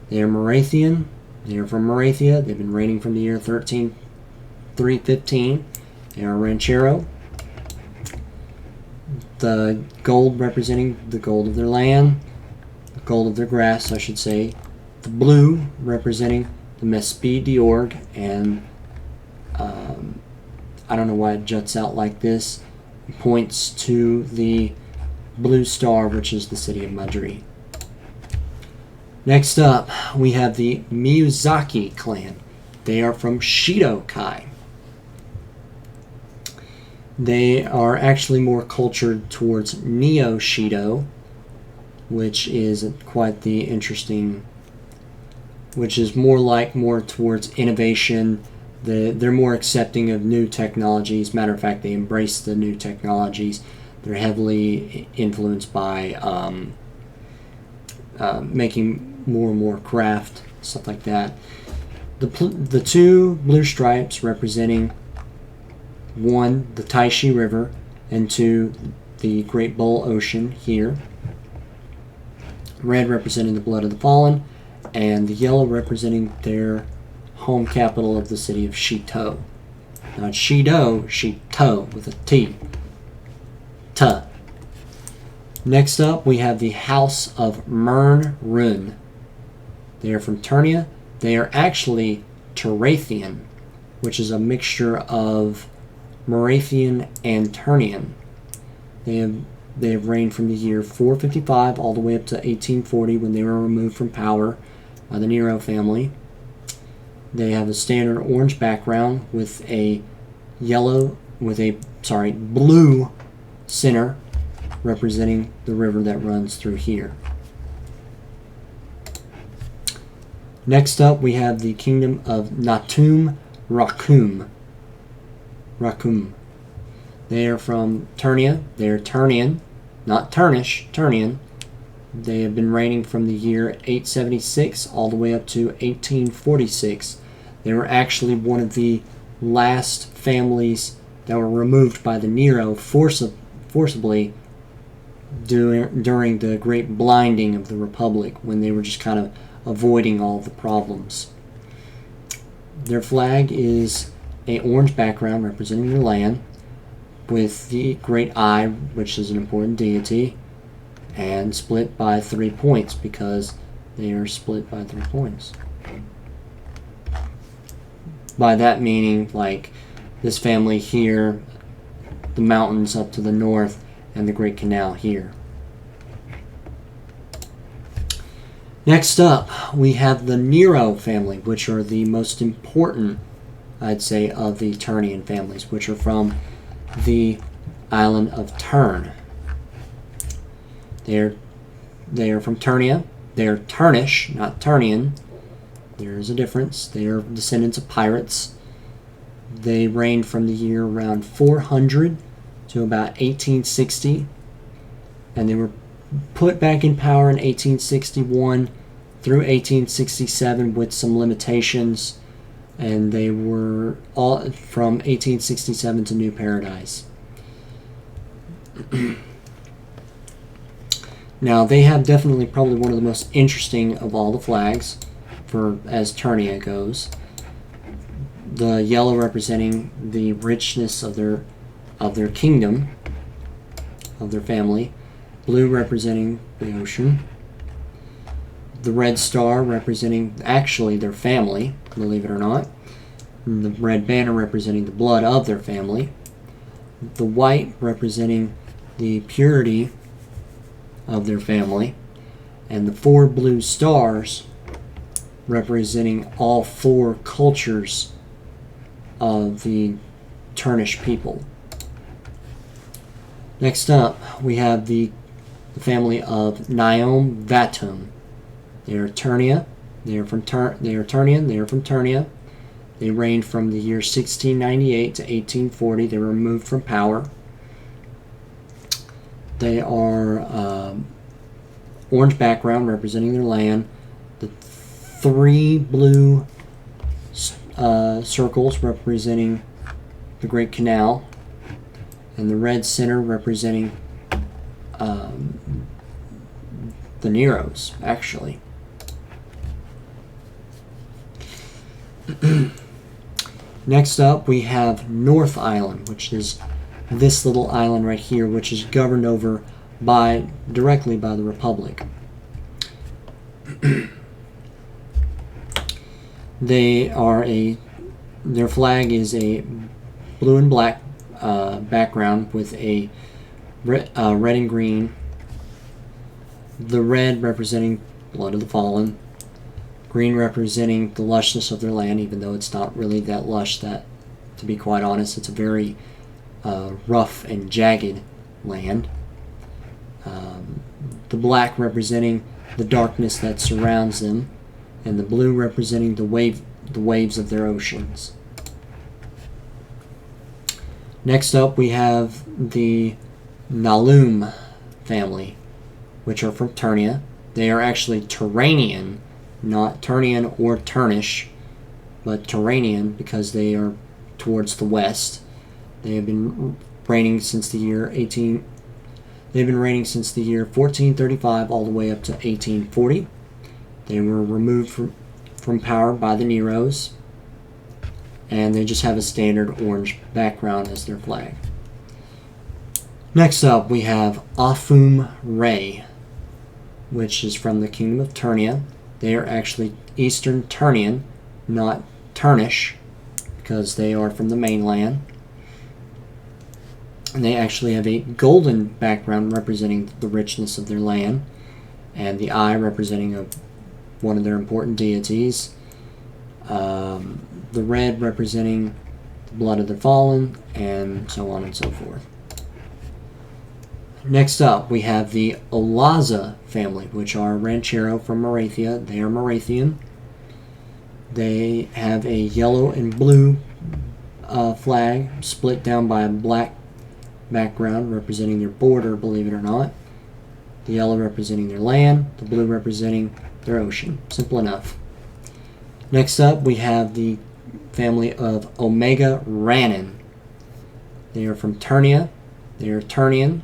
They are Morathian. They are from Morathia. They've been reigning from the year 315. They are ranchero. The gold representing the gold of their land, the gold of their grass, I should say. The blue representing the Mespi d'Org, and I don't know why it juts out like this. It points to the blue star, which is the city of Madri. Next up, we have the Miyazaki clan. They are from Shido-kai. They are actually more cultured towards Neo-Shido, which is quite the interesting, which is more towards innovation. They're more accepting of new technologies. Matter of fact, they embrace the new technologies. They're heavily influenced by making more and more craft, stuff like that. The two blue stripes representing, one, the Taishi River, and two, the Great Bull Ocean here. Red representing the blood of the fallen, and the yellow representing their home capital of the city of Shito. Not Shido, Shito with a T. Ta. Next up, we have the House of Mern-Run. They are from Turnia. They are actually Turathian, which is a mixture of Morathian and Turnian. They have reigned from the year 455 all the way up to 1840, when they were removed from power by the Nero family. They have a standard orange background with a blue center representing the river that runs through here. Next up, we have the Kingdom of Natum Rakum. They are from Turnia. They are Turnian, not Turnish, Turnian. They have been reigning from the year 876 all the way up to 1846. They were actually one of the last families that were removed by the Nero forcibly during the great blinding of the Republic, when they were just kind of avoiding all the problems. Their flag is an orange background representing their land, with the great eye, which is an important deity, and split by 3 points, because they are split by 3 points. By that meaning, like, this family here, the mountains up to the north, and the Great Canal here. Next up, we have the Nero family, which are the most important, I'd say, of the Turnian families, which are from the island of Turn. They are from Turnia. They are Turnish, not Turnian. There is a difference. They are descendants of pirates. They reigned from the year around 400 to about 1860, and they were put back in power in 1861 through 1867 with some limitations, and they were all from 1867 to New Paradise. Now, they have definitely probably one of the most interesting of all the flags, for as Turnia goes. The yellow representing the richness of their kingdom, of their family. Blue representing the ocean. The red star representing actually their family, believe it or not. And the red banner representing the blood of their family. The white representing the purity of their family. And the 4 blue stars representing all four cultures of the Turnish people. Next up, we have the family of Naom Vatum. They are Turnia. They are Turnian. They are from Turnia. They reigned from the year 1698 to 1840. They were removed from power. They are orange background representing their land. The three blue circles representing the Great Canal, and the red center representing the Neros, actually. Next up, we have North Island, which is this little island right here, which is governed over directly by the Republic. Their flag is a blue and black background with a red and green. The red representing blood of the fallen, green representing the lushness of their land, even though it's not really that lush. That, to be quite honest, it's a very rough and jagged land. The black representing the darkness that surrounds them, and the blue representing the waves of their oceans. Next up, we have the Nalum family, which are from Turnia. They are actually Turanian, not Turnian or Turnish, but Turanian because they are towards the west. They have been reigning since the year 1435 all the way up to 1840. They were removed from power by the Neros, and they just have a standard orange background as their flag. Next up, we have Afum Ray, which is from the Kingdom of Turnia. They are actually Eastern Turnian, not Turnish, because they are from the mainland. And they actually have a golden background representing the richness of their land, and the eye representing one of their important deities. The red representing the blood of the fallen, and so on and so forth. Next up, we have the Olaza family, which are Ranchero from Morathia. They are Morathian. They have a yellow and blue flag split down by a black background representing their border, believe it or not. The yellow representing their land, the blue representing their ocean. Simple enough. Next up, we have the family of Omega Rannon. They are from Turnia. They are Turnian.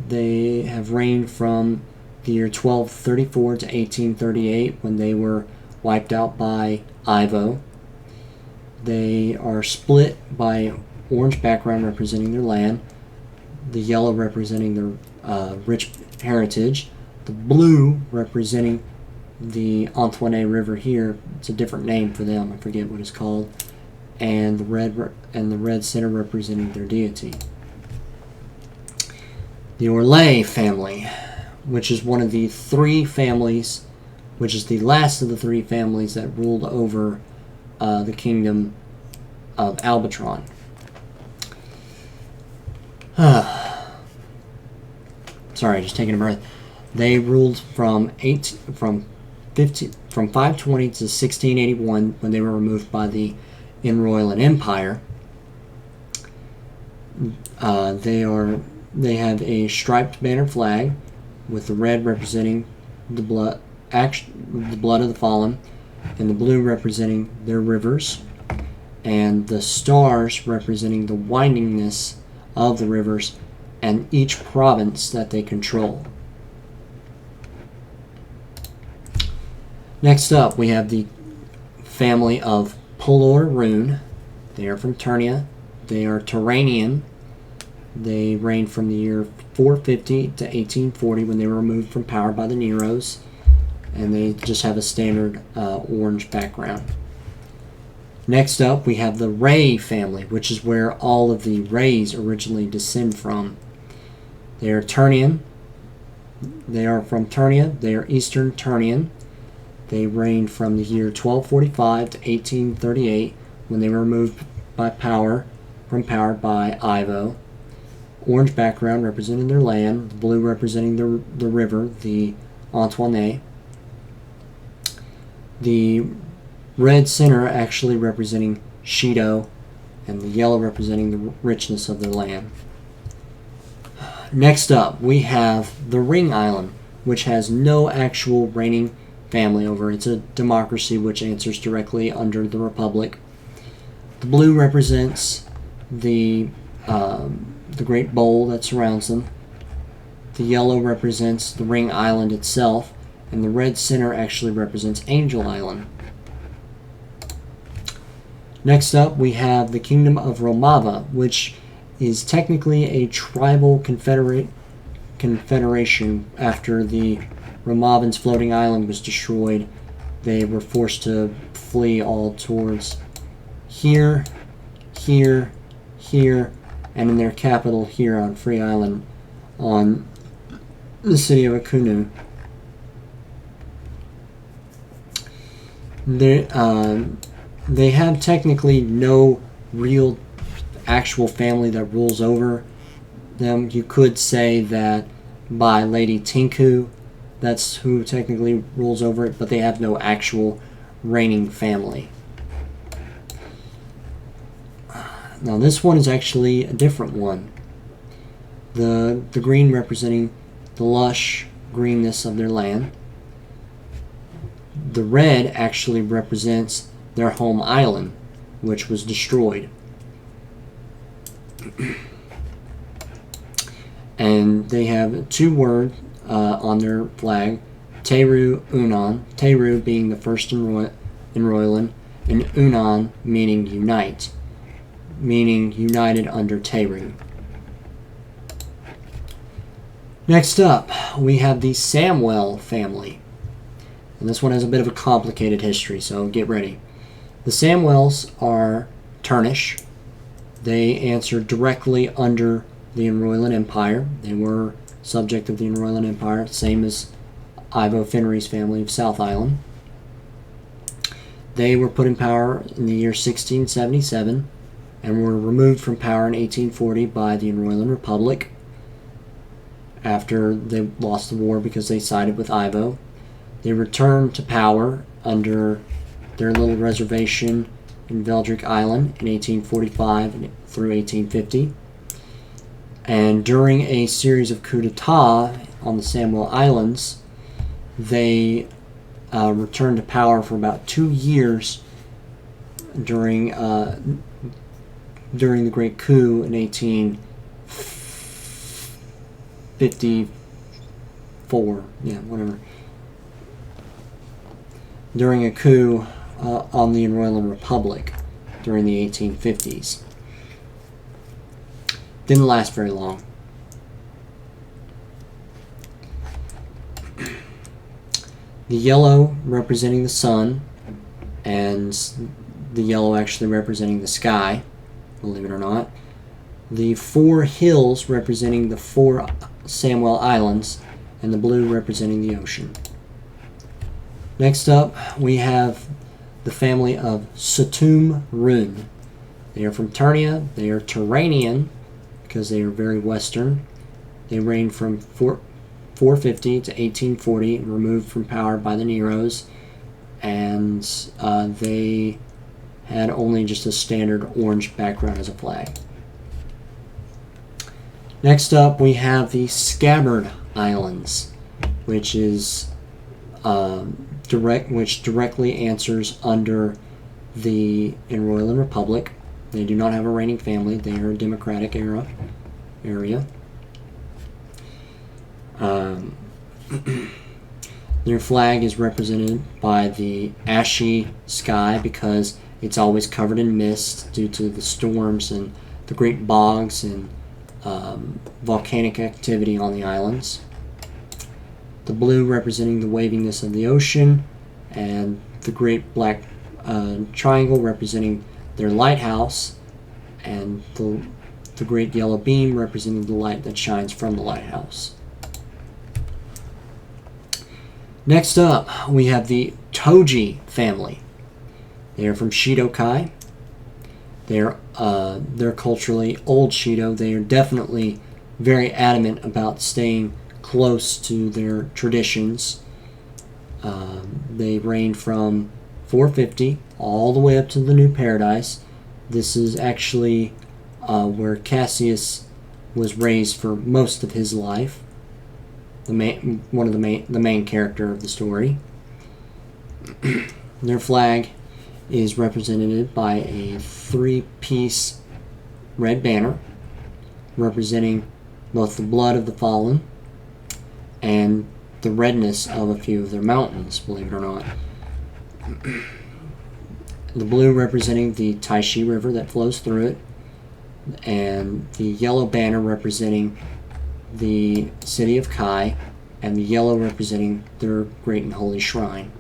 They have reigned from the year 1234 to 1838 when they were wiped out by Ivo. They are split by orange background representing their land, the yellow representing their rich heritage, the blue representing the Antoine River here. It's a different name for them. I forget what it's called. And the red center representing their deity. The Orlais family, which is one of the three families, which is the last of the three families that ruled over the kingdom of Albatron. Sorry, just taking a breath. They ruled from 520 to 1681 when they were removed by the Inroyland Empire. They have a striped banner flag with the red representing the blood of the fallen, and the blue representing their rivers, and the stars representing the windingness of the rivers and each province that they control. Next up, we have the family of Polor Rune. They are from Turnia. They are Turanian. They reigned from the year 450 to 1840 when they were removed from power by the Neros, and they just have a standard orange background. Next up, we have the Ray family, which is where all of the Rays originally descend from. They are Turnian. They are from Turnia. They are Eastern Turnian. They reigned from the year 1245 to 1838, when they were removed from power by Ivo. Orange background representing their land, the blue representing the river, the Antoine. The red center actually representing Shido, and the yellow representing the richness of their land. Next up, we have the Ring Island, which has no actual reigning family over it. It's a democracy which answers directly under the Republic. The blue represents the great bowl that surrounds them. The yellow represents the Ring Island itself, and the red center actually represents Angel Island. Next up, we have the Kingdom of Romava, which is technically a tribal confederation. After the Romavan's floating island was destroyed, they were forced to flee all towards here, here, here, and in their capital here on Free Island, on the city of Akunu. They have technically no real actual family that rules over them. You could say that by Lady Tinku, that's who technically rules over it, but they have no actual reigning family. Now this one is actually a different one. The green representing the lush greenness of their land. The red actually represents their home island, which was destroyed. And they have two words on their flag, Teru Unan, Teru being the first in Royland, and Unan meaning unite, meaning united under Teru. Next up, we have the Samwell family. And this one has a bit of a complicated history, so get ready. The Samwells are Turnish. They answer directly under the Enroyland Empire. They were subject of the Enroyland Empire, same as Ivo Fenry's family of South Island. They were put in power in the year 1677 and were removed from power in 1840 by the Enroyland Republic after they lost the war because they sided with Ivo. They returned to power under their little reservation in Veldrick Island in 1845 through 1850. And during a series of coups d'etat on the Samwell Islands, they returned to power for about 2 years during the Great Coup in 1854. Yeah, whatever. During a coup on the Enroyland Republic during the 1850s. Didn't last very long. The yellow representing the sun, and the yellow actually representing the sky, believe it or not. The 4 hills representing the 4 Samwell Islands, and the blue representing the ocean. Next up, we have the family of Sutum Run. They are from Turnia. They are Turanian because they are very western. They reigned from 450 to 1840, removed from power by the Neros, and they had only just a standard orange background as a flag. Next up, we have the Scabbard Islands, which is which directly answers under the Enroyland Republic. They do not have a reigning family. They are a democratic area. Their flag is represented by the ashy sky because it's always covered in mist due to the storms and the great bogs and volcanic activity on the islands. The blue representing the waviness of the ocean, and the great black triangle representing their lighthouse, and the great yellow beam representing the light that shines from the lighthouse. Next up, we have the Toji family. They are from Shidokai. They're culturally old Shido. They are definitely very adamant about staying close to their traditions. They reign from 450 all the way up to the New Paradise. This is actually where Cassius was raised for most of his life. The main character of the story. Their flag is represented by a 3-piece red banner representing both the blood of the fallen and the redness of a few of their mountains, believe it or not. The blue representing the Taishi River that flows through it, and the yellow banner representing the city of Kai, and the yellow representing their great and holy shrine.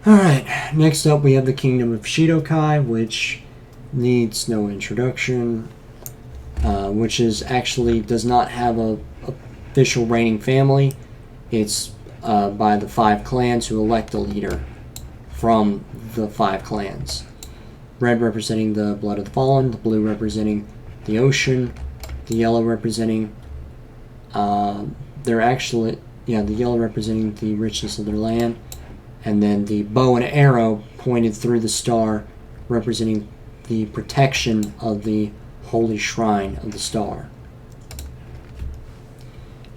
Alright, next up we have the Kingdom of Shidokai, which needs no introduction, which is actually does not have a official reigning family. It's by the 5 clans who elect a leader from the 5 clans. Red representing the blood of the fallen, the blue representing the ocean, the yellow representing the yellow representing the richness of their land, and then the bow and arrow pointed through the star representing the protection of the holy shrine of the star.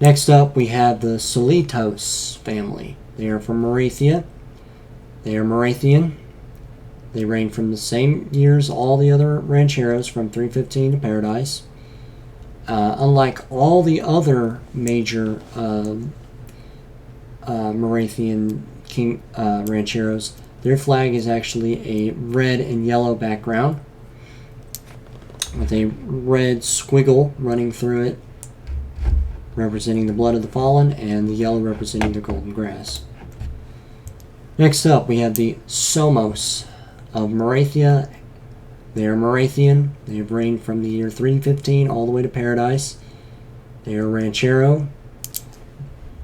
Next up we have the Solitos family. They are from Morathia. They are Morathian. They reign from the same years all the other rancheros from 315 to Paradise. Unlike all the other major Morathian rancheros, their flag is actually a red and yellow background with a red squiggle running through it representing the blood of the fallen, and the yellow representing the golden grass. Next up we have the Somos of Morathia. They are Morathian. They have reigned from the year 315 all the way to Paradise. They are ranchero,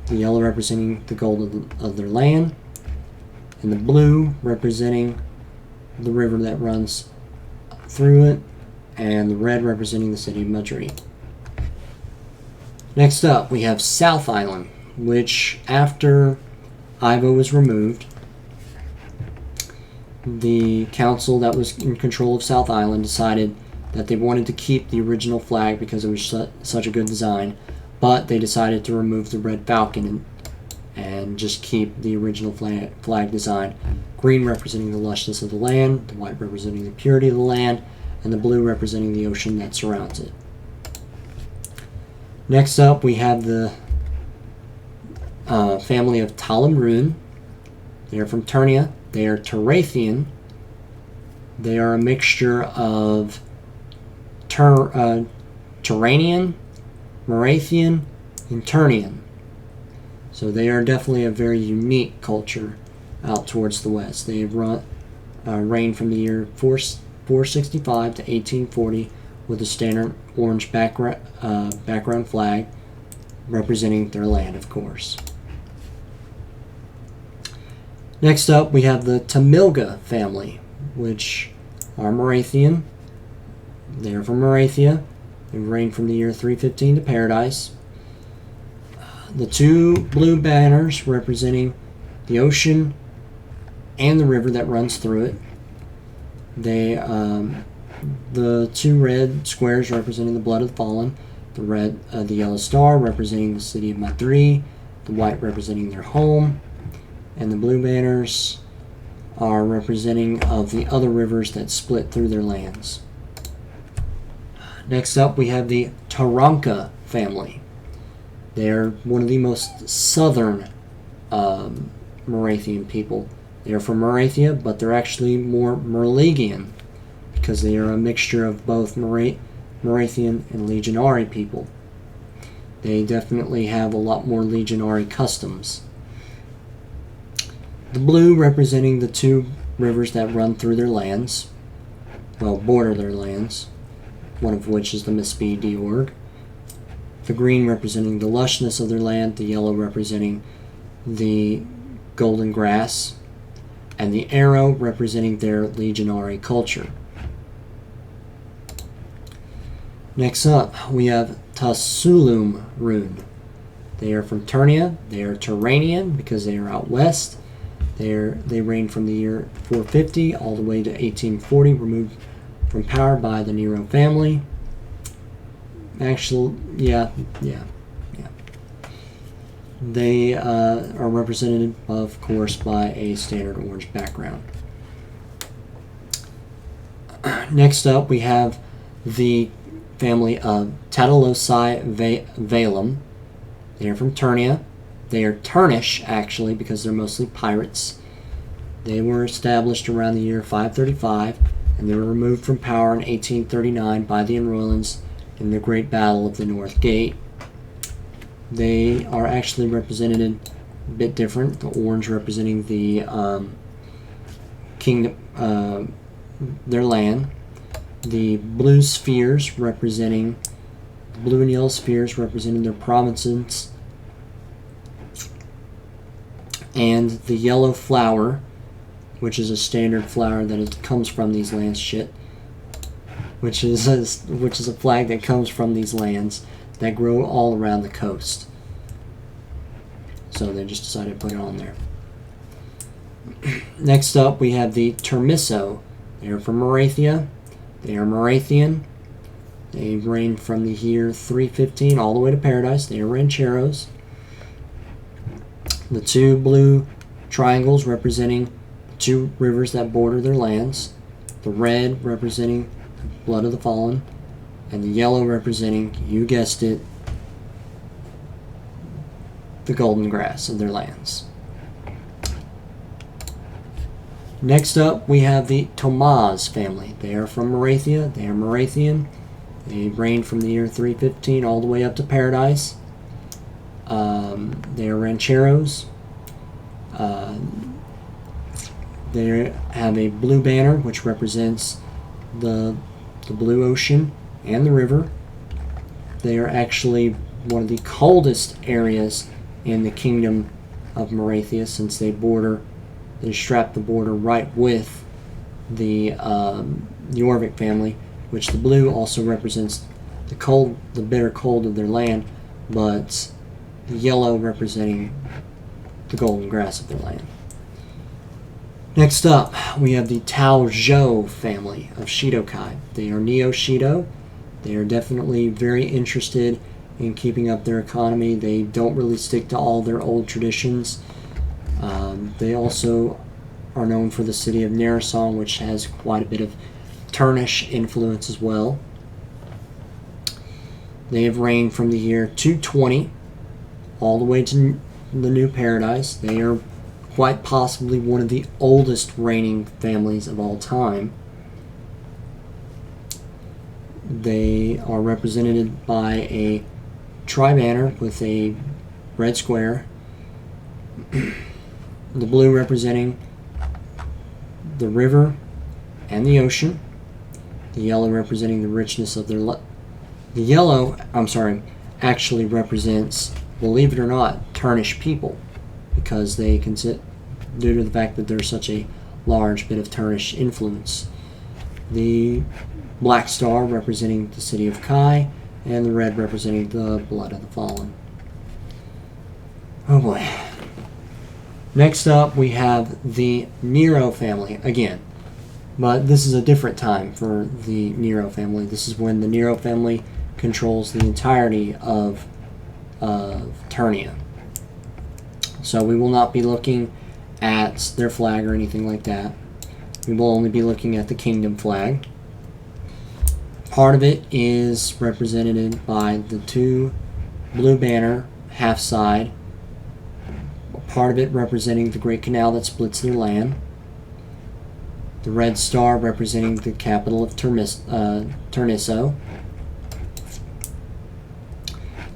the yellow representing the gold of their land, and the blue representing the river that runs through it, and the red representing the city of Madri. Next up, we have South Island, which after Ivo was removed, the council that was in control of South Island decided that they wanted to keep the original flag because it was such a good design, but they decided to remove the red falcon and just keep the original flag design. Green representing the lushness of the land, the white representing the purity of the land, and the blue representing the ocean that surrounds it. Next up, we have the family of Talimrun. They are from Turnia. They are Terathian. They are a mixture of Turanian, Morathian, and Turnian. So they are definitely a very unique culture out towards the west. They have reigned from the year 465 to 1840 with a standard orange background flag representing their land, of course. Next up, we have the Tamilga family, which are Morathian. They are from Morathia. They reigned from the year 315 to Paradise. The 2 blue banners representing the ocean and the river that runs through it. The 2 red squares representing the blood of the fallen. The yellow star representing the city of Madri. The white representing their home. And the blue banners are representing of the other rivers that split through their lands. Next up, we have the Taranka family. They are one of the most southern Morathian people. They are from Morathia, but they're actually more Merlegian because they are a mixture of both Morathian and Legionary people. They definitely have a lot more Legionary customs. The blue representing the 2 rivers that run through their lands, border their lands, one of which is the Mispi Diorg. the green representing the lushness of their land, the yellow representing the golden grass, and the arrow representing their legionary culture. Next up, we have Tasulum rune. They are from Turnia. They are Turanian because they are out west. They reign from the year 450 all the way to 1840, removed from power by the Nero family. Actually, yeah. They are represented, of course, by a standard orange background. Next up, we have the family of Tatalosi Valem. They are from Turnia. They are Turnish, actually, because they're mostly pirates. They were established around the year 535, and they were removed from power in 1839 by the Enrollans in the Great Battle of the North Gate. They are actually represented a bit different. The orange representing the kingdom, their land. The blue spheres representing the blue and yellow spheres representing their provinces, and the yellow flower, which is a standard flower that comes from these lands. Which is a flag that comes from these lands that grow all around the coast. So they just decided to put it on there. Next up, we have the Termisso. They are from Morathia. They are Morathian. They reign from the year 315 all the way to Paradise. They are Rancheros. The two blue triangles representing the two rivers that border their lands. The red representing Blood of the Fallen, and the yellow representing, you guessed it, the golden grass of their lands. Next up, we have the Tomaz family. They are from Morathia. They are Morathian. They reign from the year 315 all the way up to Paradise. They are Rancheros. They have a blue banner, which represents the blue ocean and the river. They are actually one of the coldest areas in the kingdom of Morathia, since they strap the border right with the Jorvik family, which the blue also represents the bitter cold of their land, but the yellow representing the golden grass of their land. Next up, we have the Tao Zhou family of Shidokai. They are Neo-Shido. They are definitely very interested in keeping up their economy. They don't really stick to all their old traditions. They also are known for the city of Narasong, which has quite a bit of Turnish influence as well. They have reigned from the year 220 all the way to the New Paradise. They are quite possibly one of the oldest reigning families of all time. They are represented by a tri-banner with a red square. The blue representing the river and the ocean. The yellow representing the richness of their the yellow, actually represents, believe it or not, Turnish people, because they consider, due to the fact that there's such a large bit of Turnish influence. The black star representing the city of Kai, and the red representing the blood of the fallen. Oh boy. Next up, we have the Nero family again, but this is a different time for the Nero family. This is when the Nero family controls the entirety of Turnia. So we will not be looking at their flag or anything like that. We will only be looking at the kingdom flag. Part of it is represented by the two blue banner half side. Part of it representing the great canal that splits their land. The red star representing the capital of Turnisso.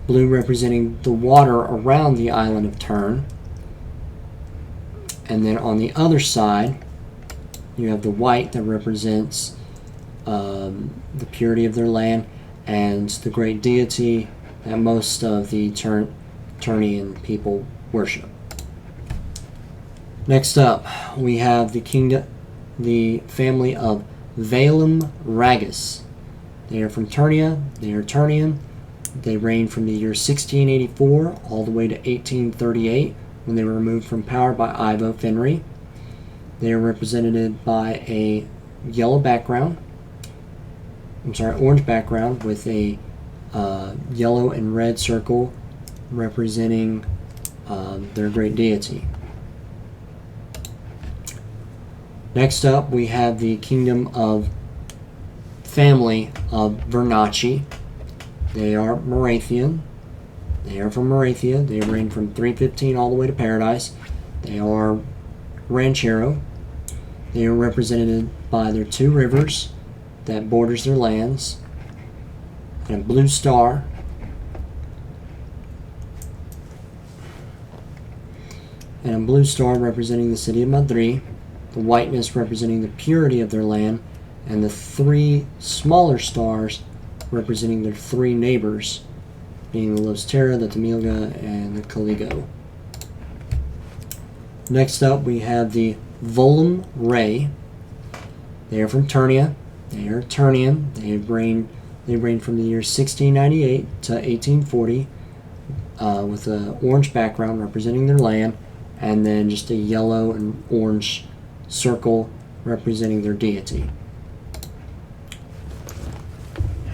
Blue representing the water around the island of Turn. And then on the other side, you have the white that represents the purity of their land and the great deity that most of the Turnian people worship. Next up, we have the family of Valem Ragus. They are from Turnia. They are Turnian. They reigned from the year 1684 all the way to 1838, when they were removed from power by Ivo Fenry. They are represented by a orange background with a yellow and red circle representing their great deity. Next up, we have the kingdom of family of Vernacci. They are Morathian. They are from Morathia. They reigned from 315 all the way to Paradise. They are Ranchero. They are represented by their two rivers that borders their lands, and a blue star. And a blue star representing the city of Madrid, the whiteness representing the purity of their land, and the three smaller stars representing their three neighbors, being the Los Terra, the Tamilga, and the Caligo. Next up, we have the Volum Ray. They are from Turnia. They are Turnian. They reigned from the year 1698 to 1840 with an orange background representing their land, and then just a yellow and orange circle representing their deity.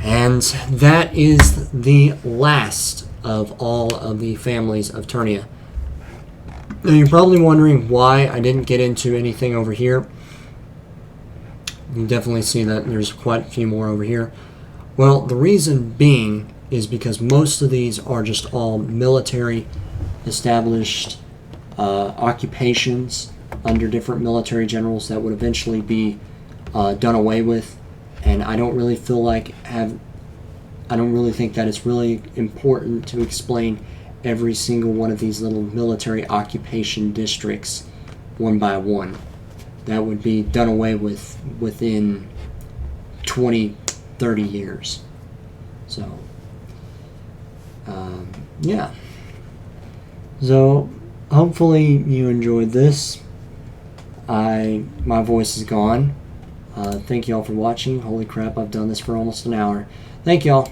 And that is the last of all of the families of Turnia. Now you're probably wondering why I didn't get into anything over here. You can definitely see that there's quite a few more over here. Well, the reason being is because most of these are just all military established occupations under different military generals that would eventually be done away with. And I don't really think that it's really important to explain every single one of these little military occupation districts one by one. That would be done away with within 20, 30 years. So, yeah. So, hopefully you enjoyed this. My voice is gone. Thank you all for watching. Holy crap, I've done this for almost an hour. Thank you all.